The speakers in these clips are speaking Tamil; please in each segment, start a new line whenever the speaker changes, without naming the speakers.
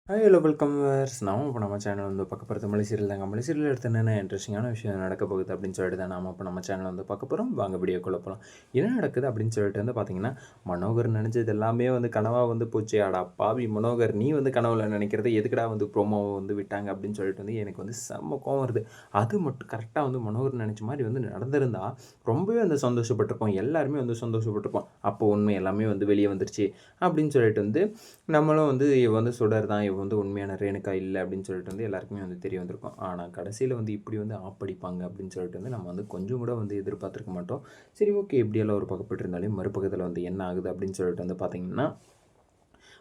Hello welcome viewers. நாம இப்போ நம்ம சேனல் வந்து பார்க்க போகிறது மலை சீரியல் தாங்க. மலை சீரியல் எடுத்து என்னென்ன இன்ட்ரெஸ்டிங்கான விஷயம் நடக்க போகுது அப்படின்னு சொல்லிட்டு தான் நாம இப்போ நம்ம சேனல் வந்து பார்க்க போகிறோம். வாங்க வீடியோக்குள்ளே போகலாம். என்ன நடக்குது அப்படின்னு சொல்லிட்டு வந்து பார்த்தீங்கன்னா, மனோகர் நினச்சது எல்லாமே வந்து கனவாக வந்து போச்சு. அடா பாவி மனோகர், நீ வந்து கனவுல நினைக்கிறது எதுக்குடா வந்து ப்ரோமோவை வந்து விட்டாங்க அப்படின்னு சொல்லிட்டு வந்து எனக்கு வந்து செம்ம கோவம் வருது. அது மட்டும் கரெக்டாக வந்து மனோகர் நினச்ச மாதிரி வந்து நடந்திருந்தா ரொம்பவே வந்து சந்தோஷப்பட்டிருப்போம். எல்லாருமே வந்து சந்தோஷப்பட்டிருப்போம். அப்போ உண்மை எல்லாமே வந்து வெளியே வந்துருச்சு அப்படின்னு சொல்லிட்டு வந்து நம்மளும் வந்து இவ வந்து சுடர் தான், இவ வந்து உண்மையான ரேணுகா இல்லை அப்படின்னு சொல்லிட்டு வந்து எல்லாருக்குமே வந்து தெரிய வந்திருக்கும். ஆனால் கடைசியில் வந்து இப்படி வந்து ஆப்படிப்பாங்க அப்படின்னு சொல்லிட்டு வந்து நம்ம வந்து கொஞ்சம் கூட வந்து எதிர்பார்த்துருக்க மாட்டோம். சரி, ஓகே, இப்படியெல்லாம் ஒரு பக்கப்பட்டு இருந்தாலும் மறுபக்கத்தில் வந்து என்ன ஆகுது அப்படின்னு சொல்லிட்டு வந்து பார்த்தீங்கன்னா,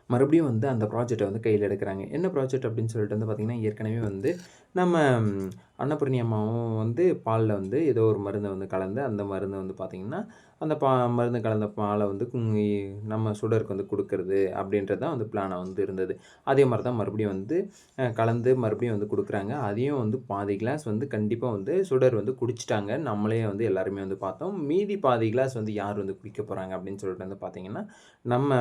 மறுபடியும் வந்து அந்த ப்ராஜெக்ட்டை வந்து கையில் எடுக்கிறாங்க. என்ன ப்ராஜெக்ட் அப்படின்னு சொல்லிட்டு வந்து பார்த்திங்கன்னா, ஏற்கனவே வந்து நம்ம அன்னபூரணி அம்மாவும் வந்து பாலில் வந்து ஏதோ ஒரு மருந்தை வந்து கலந்து, அந்த மருந்து வந்து பார்த்திங்கன்னா, அந்த மருந்து கலந்த பாலை வந்து நம்ம சுடருக்கு வந்து கொடுக்கறது அப்படின்றது தான் வந்து பிளானாக வந்து இருந்தது. அதே மாதிரி தான் மறுபடியும் வந்து கலந்து மறுபடியும் வந்து கொடுக்குறாங்க. அதையும் வந்து பாதி கிளாஸ் வந்து கண்டிப்பாக வந்து சுடர் வந்து குடிச்சிட்டாங்க. நம்மளே வந்து எல்லாருமே வந்து பார்த்தோம். மீதி பாதி கிளாஸ் வந்து யார் வந்து குடிக்க போகிறாங்க அப்படின்னு சொல்லிட்டு வந்து பார்த்திங்கன்னா, நம்ம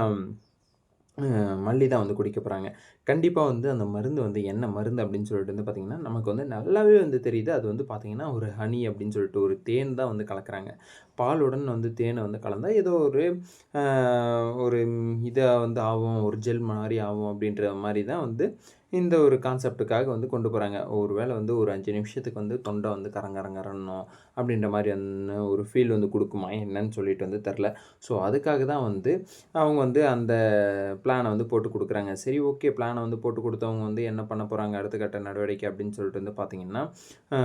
மல்லி தான் வந்து குடிக்க போகிறாங்க. கண்டிப்பாக வந்து அந்த மருந்து வந்து என்ன மருந்து அப்படின்னு சொல்லிட்டு வந்து பார்த்திங்கன்னா, நமக்கு வந்து நல்லாவே வந்து தெரியுது. அது வந்து பார்த்திங்கன்னா, ஒரு ஹனி அப்படின்னு சொல்லிட்டு ஒரு தேன் தான் வந்து கலக்குறாங்க. பாலுடன் வந்து தேனை வந்து கலந்தா ஏதோ ஒரு ஒரு இதா வந்து ஆகும், ஒரு ஜெல் மாரி ஆகும் அப்படின்ற மாரி தான் வந்து இந்த ஒரு கான்செப்ட்டுக்காக வந்து கொண்டு போகிறாங்க. ஒரு வேளை வந்து ஒரு 5 நிமிஷத்துக்கு வந்து தொண்டை வந்து கரங்கரங்கரன்னும் அப்படின்ற மாதிரியான ஒரு ஃபீல் வந்து குடுக்குமா என்னன்னு சொல்லிட்டு வந்து தெரில. ஸோ அதுக்காக தான் வந்து அவங்க வந்து அந்த பிளானை வந்து போட்டு குடுக்குறாங்க. சரி, ஓகே, பிளானை வந்து போட்டு குடுத்தவங்க வந்து என்ன பண்ண போகிறாங்க அடுத்த கட்ட நடவடிக்கை அப்படின்னு சொல்லிட்டு வந்து பார்த்தீங்கன்னா, ஆ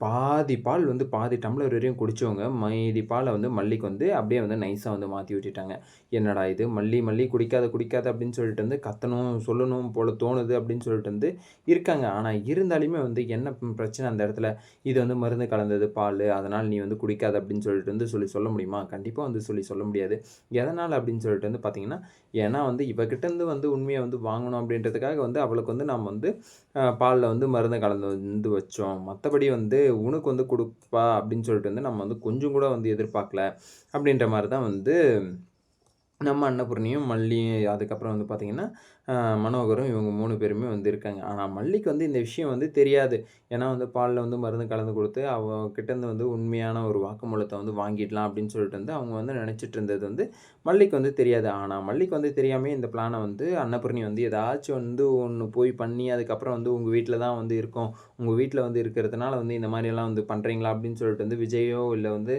பாதி பால் வந்து பாதி டம்ளர் வரையும் குடிச்சவங்க, மீதி பால வந்து மல்லிக்கு வந்து அப்படியே வந்து நைஸா வந்து மாத்தி விட்டுட்டாங்க. என்னடா இது, மல்லி மல்லி குடிக்காத குடிக்காத அப்படின்னு சொல்லிட்டு வந்து கத்தணும், சொல்லணும் போல தோணுது அப்படின்னு சொல்லிட்டு வந்து இருக்காங்க. ஆனா இருந்தாலுமே வந்து என்ன பிரச்சனை அந்த இடத்துல, இது வந்து மருந்து கலந்தது பாலு, அதனால நீ வந்து குடிக்காத அப்படின்னு சொல்லிட்டு வந்து சொல்ல முடியுமா? கண்டிப்பா வந்து சொல்ல முடியாது. எதனால அப்படின்னு சொல்லிட்டு வந்து பார்த்தீங்கன்னா, ஏன்னா வந்து இவகிட்டேருந்து வந்து உண்மைய வந்து வாங்கணும் அப்படின்றதுக்காக வந்து அவளுக்கு வந்து நம்ம வந்து பால்ல வந்து மருந்து கலந்து வந்து வச்சோம். மத்தபடி வந்து உனக்கு வந்து குடுப்பா அப்படின்னு சொல்லிட்டு வந்து நம்ம வந்து கொஞ்சம் கூட வந்து எதிர்பார்க்கல. அப்படின்ற மாரி தான் வந்து நம்ம அன்னபூரணியும், மல்லியும் அதுக்கப்புறம் வந்து பார்த்தீங்கன்னா, அ மனோகரும் இவங்க 3 பேருமே வந்து இருக்காங்க. ஆனா மல்லிக்கு வந்து இந்த விஷயம் வந்து தெரியாது. ஏன்னா வந்து பால்ல வந்து மருந்து கலந்து குடுத்து, அவ கிட்டேருந்து வந்து உண்மையான ஒரு வாக்குமூலத்த வந்து வாங்கிடலாம் அப்படின்னு சொல்லிட்டு வந்து அவங்க வந்து நெனச்சிட்டு இருந்தது வந்து மல்லிக்கு வந்து தெரியாது. ஆனா மல்லிக்கு வந்து தெரியாமயே இந்த பிளான வந்து அன்னபூரணி வந்து ஏதாச்சும் வந்து ஒண்ணு போய் பண்ணி, அதுக்கப்புறம் வந்து உங்க வீட்ல தான் வந்து இருக்கோம். உங்க வீட்ல வந்து இருக்கிறதுனால வந்து இந்த மாரியெல்லாம் வந்து பண்றீங்களா? அப்படின்னு சொல்லிட்டு வந்து விஜயோ இல்ல வந்து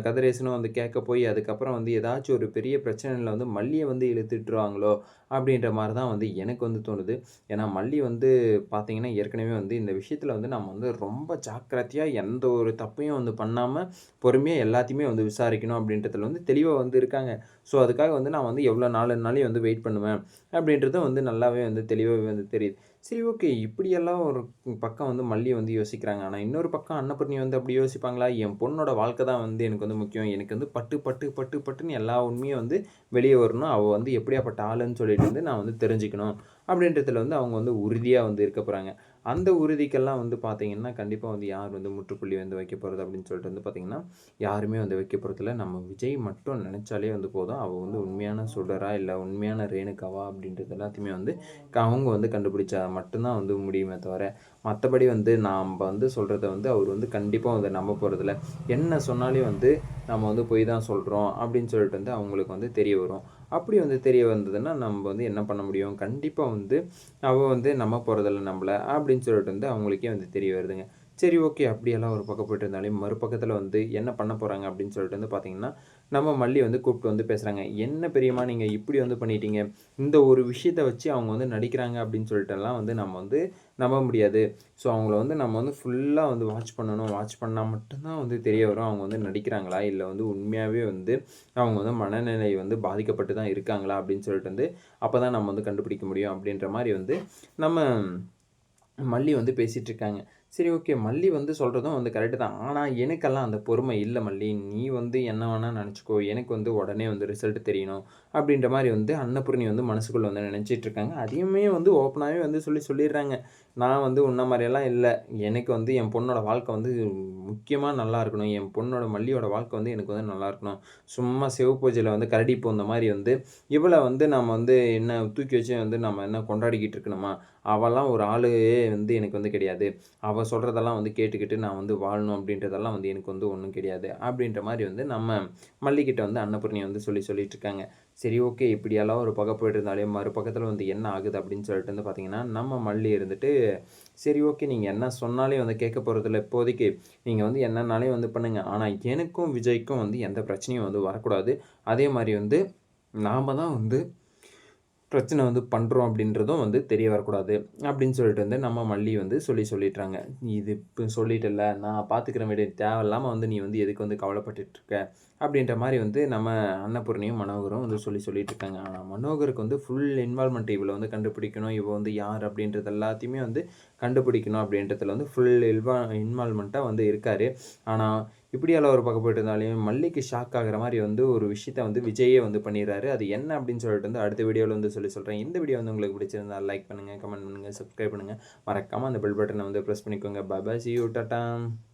கதிரேசனும் வந்து கேட்க போய், அதுக்கப்புறம் வந்து ஏதாச்சும் ஒரு பெரிய பிரச்சனையில வந்து மல்லிய வந்து இழுத்துட்டுருவாங்களோ! அப்பிடின்ற மாரி தான் வந்து எனக்கு வந்து தோணுது. ஏன்னா, மல்லி வந்து பார்த்தீங்கன்னா, ஏற்கனவே வந்து இந்த விஷயத்தில வந்து நம்ம வந்து ரொம்ப ஜாக்கிரதையா எந்த ஒரு தப்பையும் வந்து பண்ணாம, பொறுமையா எல்லாத்தையுமே வந்து விசாரிக்கணும் அப்பிடின்றதுல வந்து தெளிவா வந்து இருக்காங்க. ஸோ, அதுக்காக வந்து நான் வந்து எவ்வளோ நாளுனாலும் வந்து வெயிட் பண்ணுவேன். அப்பிடின்றதும் வந்து நல்லாவே வந்து தெளிவாவே வந்து தெரியுது. சரி, ஓகே, இப்படியெல்லாம் ஒரு பக்கம் வந்து மல்லி வந்து யோசிக்கிறாங்க. ஆனா, இன்னொரு பக்கம் அன்னபூரணி வந்து அப்படி யோசிப்பாங்களா? என் பொண்ணோட வாழ்க்கை தான் வந்து எனக்கு வந்து முக்கியம். எனக்கு வந்து பட்டு, பட்டு, பட்டு, பட்டுன்னு எல்லா உண்மையும் வந்து வெளிய வரணும். அவ வந்து எப்படியாப்பட்ட ஆளுன்னு சொல்லிட்டு வந்து நான் வந்து தெரிஞ்சுக்கணும். அப்படின்றதுல வந்து அவங்க வந்து உறுதியா வந்து இருக்க போறாங்க. அந்த உறுதிக்கெல்லாம் வந்து பார்த்தீங்கன்னா, கண்டிப்பா வந்து யார் வந்து முற்றுப்புள்ளி வந்து வைக்க போறது அப்படின்னு சொல்லிட்டு வந்து பார்த்தீங்கன்னா, யாருமே வந்து வைக்க போறதில்ல. நம்ம விஜய் மட்டும் நெனச்சாலே வந்து போதும். அவ வந்து உண்மையான சுடரா, இல்ல உண்மையான ரேணுகாவா அப்படின்றது எல்லாத்தையுமே வந்து அவங்க வந்து கண்டுபிடிச்சா மட்டும் தான் வந்து முடியுமே தவிர, மத்தபடி வந்து நாம்ப வந்து சொல்றத வந்து அவரு வந்து கண்டிப்பா வந்து நம்ப போறதில்ல. என்ன சொன்னாலும் வந்து நம்ம வந்து பொய் தான் சொல்றோம் அப்படின்னு சொல்லிட்டு வந்து அவங்களுக்கு வந்து தெரிய வரும். அப்படி வந்து தெரிய வந்ததுன்னா, நம்ப வந்து என்ன பண்ண முடியும்? கண்டிப்பா வந்து அவ வந்து நம்ப போறதில்ல நம்மள அப்படின்னு சொல்லிட்டு வந்து அவங்களுக்கே வந்து தெரிய வருதுங்க. சரி, ஓகே, அப்படியெல்லாம் ஒரு பக்கம் போயிட்டு இருந்தாலும், மறுபக்கத்தில வந்து என்ன பண்ண போறாங்க அப்படின்னு சொல்லிட்டு வந்து பார்த்தீங்கன்னா, நம்ம மல்லி வந்து கூப்பிட்டு வந்து பேசுறாங்க. "என்ன பெரியம்மா, நீங்க இப்படி வந்து பண்ணிட்டீங்க? இந்த ஒரு விஷயத்த வச்சு அவங்க வந்து நடிக்கிறாங்க அப்படின்னு சொல்லிட்டுலாம் வந்து நம்ம வந்து நம்ப முடியாது. ஸோ அவங்கள வந்து நம்ம வந்து ஃபுல்லா வந்து வாட்ச் பண்ணணும். வாட்ச் பண்ணா மட்டும் தான் வந்து தெரிய வரும். அவங்க வந்து நடிக்கிறாங்களா? இல்ல வந்து உண்மையாவே வந்து அவங்க வந்து மனநிலை வந்து பாதிக்கப்பட்டு தான் இருக்காங்களா? அப்படின்னு சொல்லிட்டு வந்து அப்பதான் நம்ம வந்து கண்டுபிடிக்க முடியும்." அப்படின்ற மாரி வந்து நம்ம மல்லி வந்து பேசிட்டு இருக்காங்க. சரி ஓகே. மல்லி வந்து சொல்றதும் வந்து கரெக்ட்டு தான். ஆனா, எனக்கெல்லாம் அந்த பொறுமை இல்ல மல்லி. நீ வந்து என்ன வேணா நெனச்சுக்கோ. எனக்கு வந்து உடனே வந்து ரிசல்ட் தெரியணும். அப்டின்ற மாரி வந்து அன்னபூரணி வந்து மனசுக்குள்ள வந்து நெனச்சிட்டு இருக்காங்க. அதையுமே வந்து ஓப்பனாவே வந்து சொல்லிர்றாங்க. நான் வந்து உன்ன மாரியெல்லாம் இல்ல. எனக்கு வந்து என் பொண்ணோட வாழ்க்கை வந்து முக்கியமா நல்லா இருக்கணும். என் பொண்ணோட மல்லியோட வாழ்க்கை வந்து எனக்கு வந்து நல்லா இருக்கணும். சும்மா சிவ பூஜையில வந்து கரடி பூந்த மாரி வந்து, இவள வந்து நாம வந்து என்ன தூக்கி வச்சு வந்து நம்ம என்ன கொண்டாடிக்கிட்டு இருக்கணுமா? அவலாம் ஒரு ஆளே வந்து எனக்கு வந்து கிடையாது. அவ சொல்றதெல்லாம் வந்து கேட்டுக்கிட்டு நான் வந்து வாழணும் அப்படின்றதெல்லாம் வந்து எனக்கு வந்து ஒண்ணும் கிடையாது. அப்படின்ற மாரி வந்து நம்ம மல்லிகிட்ட வந்து அன்னபூரணி வந்து சொல்லிட்டு இருக்காங்க. சரி ஓகே. இப்படியெல்லாம் ஒரு பக்கம் போயிட்டு இருந்தாலே, மறுபக்கத்துல வந்து என்ன ஆகுது அப்படின்னு சொல்லிட்டு வந்து பார்த்தீங்கன்னா, நம்ம மல்லி இருந்துட்டு, சரி ஓகே. நீங்க என்ன சொன்னாலும் வந்து கேட்க போறதில்ல இப்போதைக்கு. நீங்க வந்து என்னன்னாலும் வந்து பண்ணுங்க. ஆனா எனக்கும் விஜய்க்கும் வந்து எந்த பிரச்சனையும் வந்து வரக்கூடாது. அதே மாரி வந்து நாம தான் வந்து பிரச்சனை வந்து பண்றோம் அப்படின்றதும் வந்து தெரிய வரக்கூடாது. அப்படின்னு சொல்லிட்டு வந்து நம்ம மல்லி வந்து சொல்லிட்றாங்க. இது இப்ப சொல்லிட்டல்ல, நான் பார்த்துக்கிறேன் விடு. தேவையில்லாம வந்து நீ வந்து எதுக்கு வந்து கவலைப்பட்டுட்டு இருக்க? அப்படின்ற மாரி வந்து நம்ம அன்னபூர்ணியும், மனோகரும் வந்து சொல்லிட்டு இருக்காங்க. ஆனா மனோகருக்கு வந்து ஃபுல் இன்வால்வ்மென்ட் இவள வந்து கண்டுபிடிக்கணும். இவ வந்து யார் அப்படின்றது எல்லாத்தையுமே வந்து கண்டுபிடிக்கணும் அப்படின்றதுல வந்து ஃபுல் இன்வால்வ்மென்ட்டா வந்து இருக்காரு. ஆனா இப்படியெல்லாம் ஒரு பக்கம் போயிட்டு இருந்தாலும், மல்லிக்கு ஷாக் ஆகுற மாரி வந்து ஒரு விஷயத்த வந்து விஜயே வந்து பண்ணிர்றாரு. அது என்ன அப்படின்னு சொல்லிட்டு வந்து அடுத்த வீடியோல வந்து சொல்றேன். இந்த வீடியோ வந்து உங்களுக்கு பிடிச்சிருந்தா லைக் பண்ணுங்க, கமெண்ட் பண்ணுங்க, சப்ஸ்கிரைப் பண்ணுங்க. மறக்காம அந்த பெல் பட்டன வந்து பிரஸ் பண்ணிக்கோங்க. Bye bye. See you. Tata.